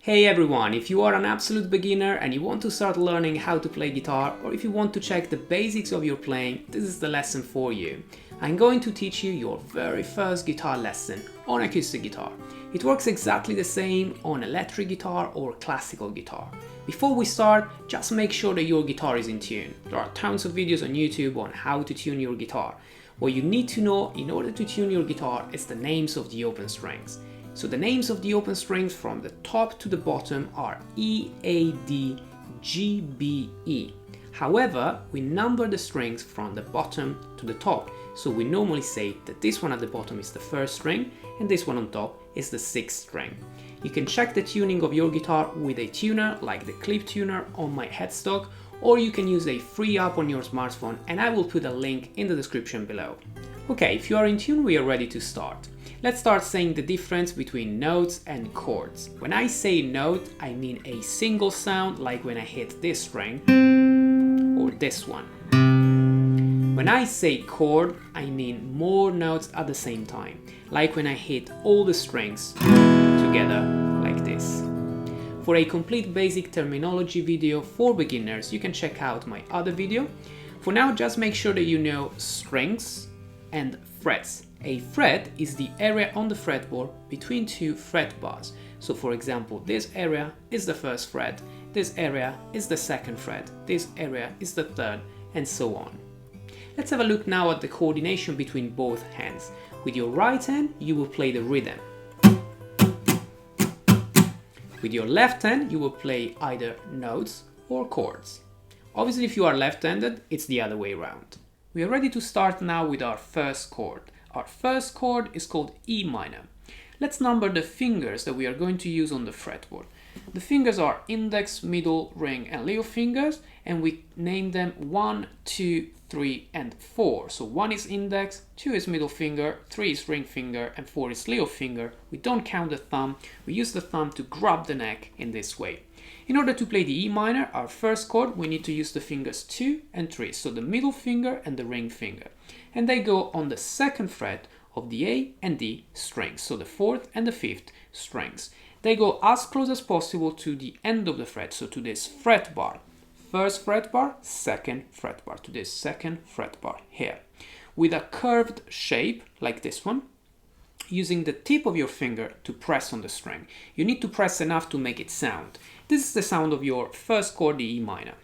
Hey everyone, if you are an absolute beginner and you want to start learning how to play guitar, or if you want to check the basics of your playing, this is the lesson for you. I'm going to teach you your very first guitar lesson on acoustic guitar. It works exactly the same on electric guitar or classical guitar. Before we start, just make sure that your guitar is in tune. There are tons of videos on YouTube on how to tune your guitar. What you need to know in order to tune your guitar is the names of the open strings. So the names of the open strings from the top to the bottom are E, A, D, G, B, E. However, we number the strings from the bottom to the top. So we normally say that this one at the bottom is the first string and this one on top is the sixth string. You can check the tuning of your guitar with a tuner like the clip tuner on my headstock, or you can use a free app on your smartphone, and I will put a link in the description below. Okay, if you are in tune, we are ready to start. Let's start saying the difference between notes and chords. When I say note, I mean a single sound, like when I hit this string or this one. When I say chord, I mean more notes at the same time, like when I hit all the strings together like this. For a complete basic terminology video for beginners, you can check out my other video. For now, just make sure that you know strings and frets. A fret is the area on the fretboard between two fret bars. So for example, this area is the first fret, this area is the second fret, this area is the third, and so on. Let's have a look now at the coordination between both hands. With your right hand, you will play the rhythm. With your left hand, you will play either notes or chords. Obviously, if you are left-handed, it's the other way around. We are ready to start now with our first chord. Our first chord is called E minor. Let's number the fingers that we are going to use on the fretboard. The fingers are index, middle, ring, and little fingers, and we name them 1, 2, 3, and 4. So 1 is index, 2 is middle finger, 3 is ring finger, and 4 is little finger. We don't count the thumb, we use the thumb to grab the neck in this way. In order to play the E minor, our first chord, we need to use the fingers 2 and 3, so the middle finger and the ring finger. And they go on the second fret of the A and D strings, so the fourth and the fifth strings. They go as close as possible to the end of the fret, so to this fret bar. First fret bar, second fret bar, to this second fret bar here. With a curved shape, like this one, using the tip of your finger to press on the string. You need to press enough to make it sound. This is the sound of your first chord, the E minor.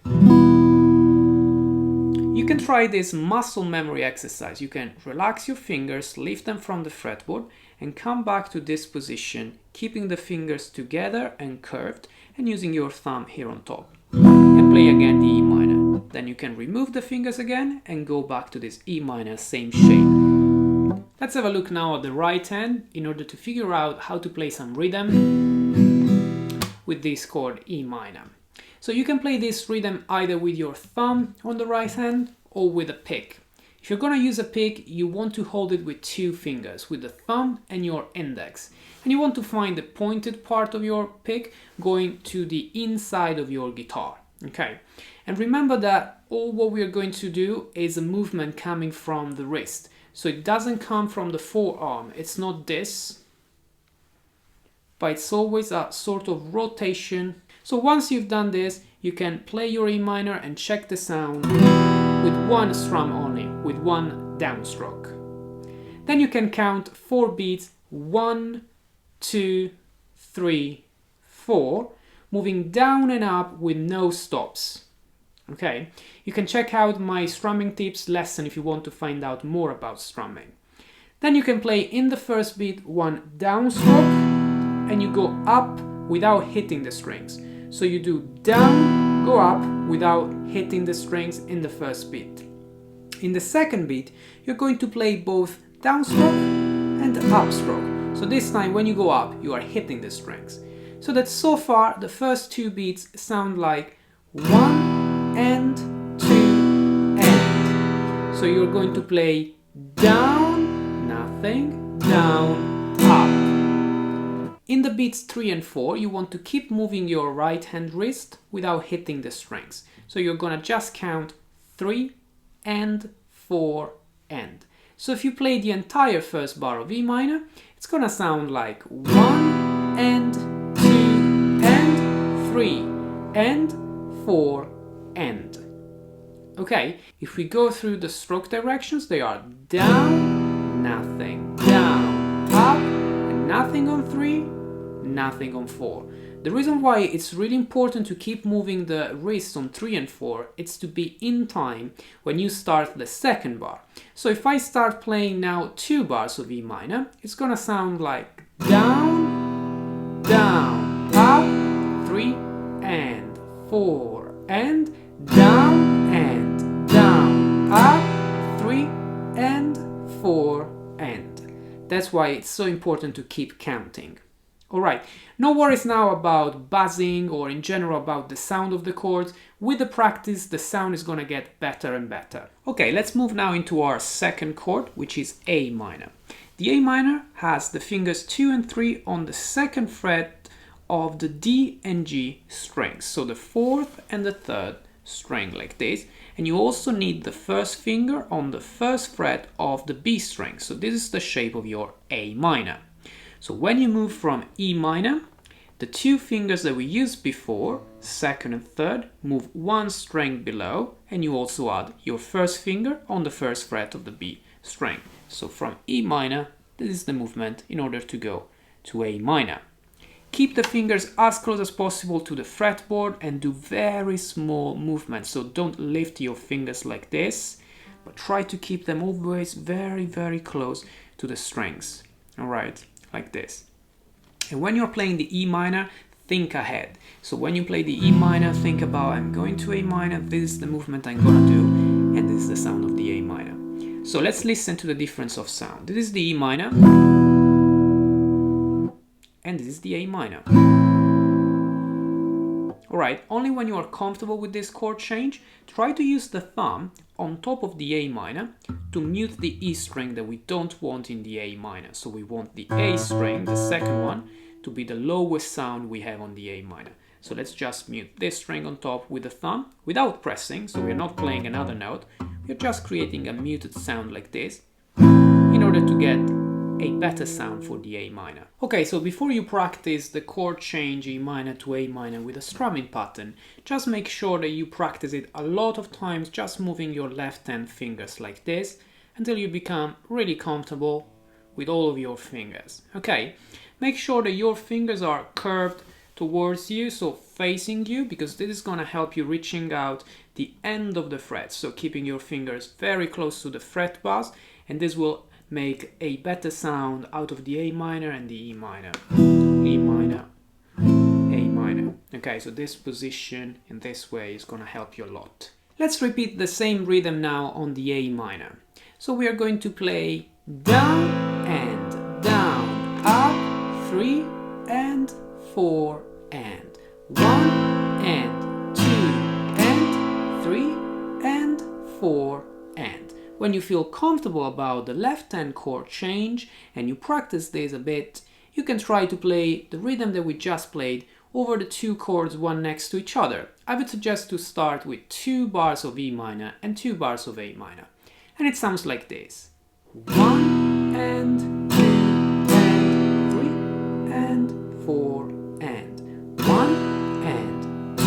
You can try this muscle memory exercise. You can relax your fingers, lift them from the fretboard, and come back to this position, keeping the fingers together and curved, and using your thumb here on top. And play again the E minor. Then you can remove the fingers again and go back to this E minor, same shape. Let's have a look now at the right hand in order to figure out how to play some rhythm with this chord E minor. So you can play this rhythm either with your thumb on the right hand or with a pick. If you're going to use a pick, you want to hold it with two fingers, with the thumb and your index. And you want to find the pointed part of your pick going to the inside of your guitar. Okay, and remember that all what we are going to do is a movement coming from the wrist. So it doesn't come from the forearm, it's not this, but it's always a sort of rotation. So once you've done this, you can play your E minor and check the sound with one strum only, with one downstroke. Then you can count 4 beats, 1, 2, 3, 4, moving down and up with no stops. Okay, you can check out my strumming tips lesson if you want to find out more about strumming. Then you can play in the first beat one downstroke and you go up without hitting the strings. So you do down, go up without hitting the strings in the first beat. In the second beat, you're going to play both downstroke and upstroke. So this time when you go up, you are hitting the strings. So that so far the first 2 beats sound like 1 and 2 and. So you're going to play down, nothing, down, up. In the beats 3 and 4, you want to keep moving your right hand wrist without hitting the strings. So you're gonna just count 3 and 4 and. So if you play the entire first bar of E minor, it's gonna sound like 1 and 2 and and 4 and. Okay, if we go through the stroke directions, they are down, nothing, down, up, and nothing on 3, nothing on 4. The reason why it's really important to keep moving the wrists on 3 and 4 is to be in time when you start the second bar. So if I start playing now 2 bars of E minor, it's gonna sound like down, down, up, 3 and 4 and down and down, up, 3 and 4 and. That's why it's so important to keep counting. Alright, no worries now about buzzing or in general about the sound of the chords. With the practice, the sound is gonna get better and better. Okay, let's move now into our second chord, which is A minor. The A minor has the fingers 2 and 3 on the second fret of the D and G strings. So the 4th and the 3rd string like this. And you also need the first finger on the 1st fret of the B string. So this is the shape of your A minor. So when you move from E minor, the 2 fingers that we used before, 2nd and 3rd, move 1 string below, and you also add your first finger on the 1st fret of the B string. So from E minor, this is the movement in order to go to A minor. Keep the fingers as close as possible to the fretboard and do very small movements. So don't lift your fingers like this, but try to keep them always very, very close to the strings. All right. Like this. And when you're playing the E minor, think ahead. So when you play the E minor, think about I'm going to A minor, this is the movement I'm gonna do, and this is the sound of the A minor. So let's listen to the difference of sound. This is the E minor, and this is the A minor. Alright, only when you are comfortable with this chord change, try to use the thumb on top of the A minor to mute the E string that we don't want in the A minor. So we want the A string, the second one, to be the lowest sound we have on the A minor. So let's just mute this string on top with the thumb without pressing, so we're not playing another note. We're just creating a muted sound like this in order to get a better sound for the A minor. Okay, so before you practice the chord change E minor to A minor with a strumming pattern, just make sure that you practice it a lot of times, just moving your left hand fingers like this until you become really comfortable with all of your fingers. Okay, make sure that your fingers are curved towards you, so facing you, because this is going to help you reaching out the end of the fret, so keeping your fingers very close to the fret bars, and this will make a better sound out of the A minor and the E minor. E minor, A minor. Okay, so this position in this way is going to help you a lot. Let's repeat the same rhythm now on the A minor. So we are going to play down and down, up, 3 and 4 and 1 and 2 and 3 and 4 and. When you feel comfortable about the left hand chord change and you practice this a bit, you can try to play the rhythm that we just played over the 2 chords one next to each other. I would suggest to start with 2 bars of E minor and 2 bars of A minor. And it sounds like this. 1 and 2 and 3 and 4 and 1 and 2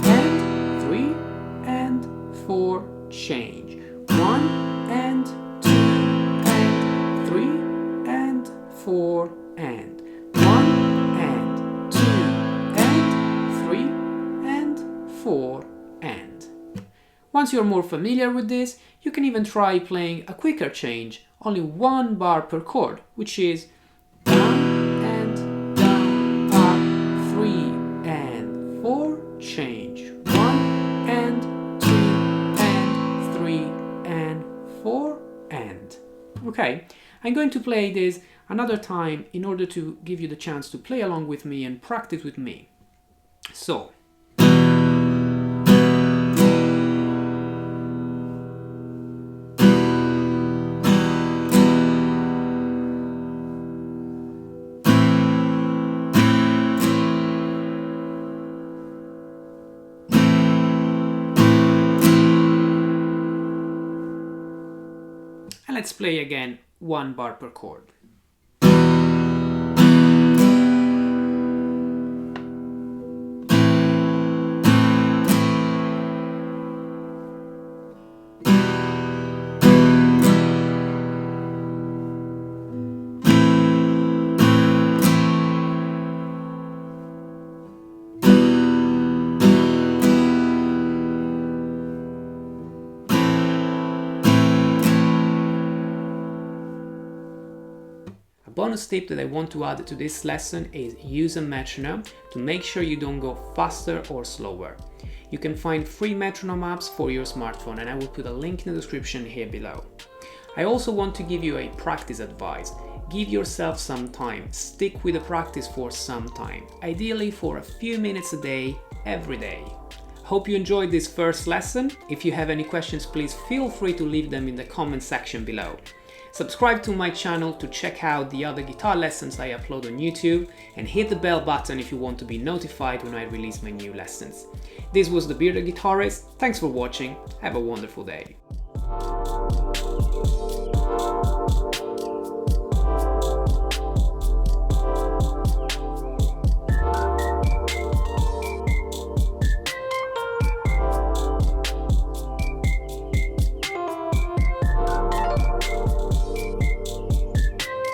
and 3 and 4 change. 1 and 2 and 3 and 4 and 1 and 2 and 3 and 4 and. Once you're more familiar with this, you can even try playing a quicker change, only 1 bar per chord, which is down and down, up, 3 and 4, change, 1 and 2 and 3 and 4 and. Okay, I'm going to play this another time in order to give you the chance to play along with me and practice with me. So. And let's play again 1 bar per chord. bonus tip that I want to add to this lesson is use a metronome to make sure you don't go faster or slower. You can find free metronome apps for your smartphone, and I will put a link in the description here below. I also want to give you a practice advice. Give yourself some time. Stick with the practice for some time, ideally for a few minutes a day, every day. Hope you enjoyed this first lesson. If you have any questions, please feel free to leave them in the comment section below. Subscribe to my channel to check out the other guitar lessons I upload on YouTube, and hit the bell button if you want to be notified when I release my new lessons. This was The Bearded Guitarist. Thanks for watching. Have a wonderful day.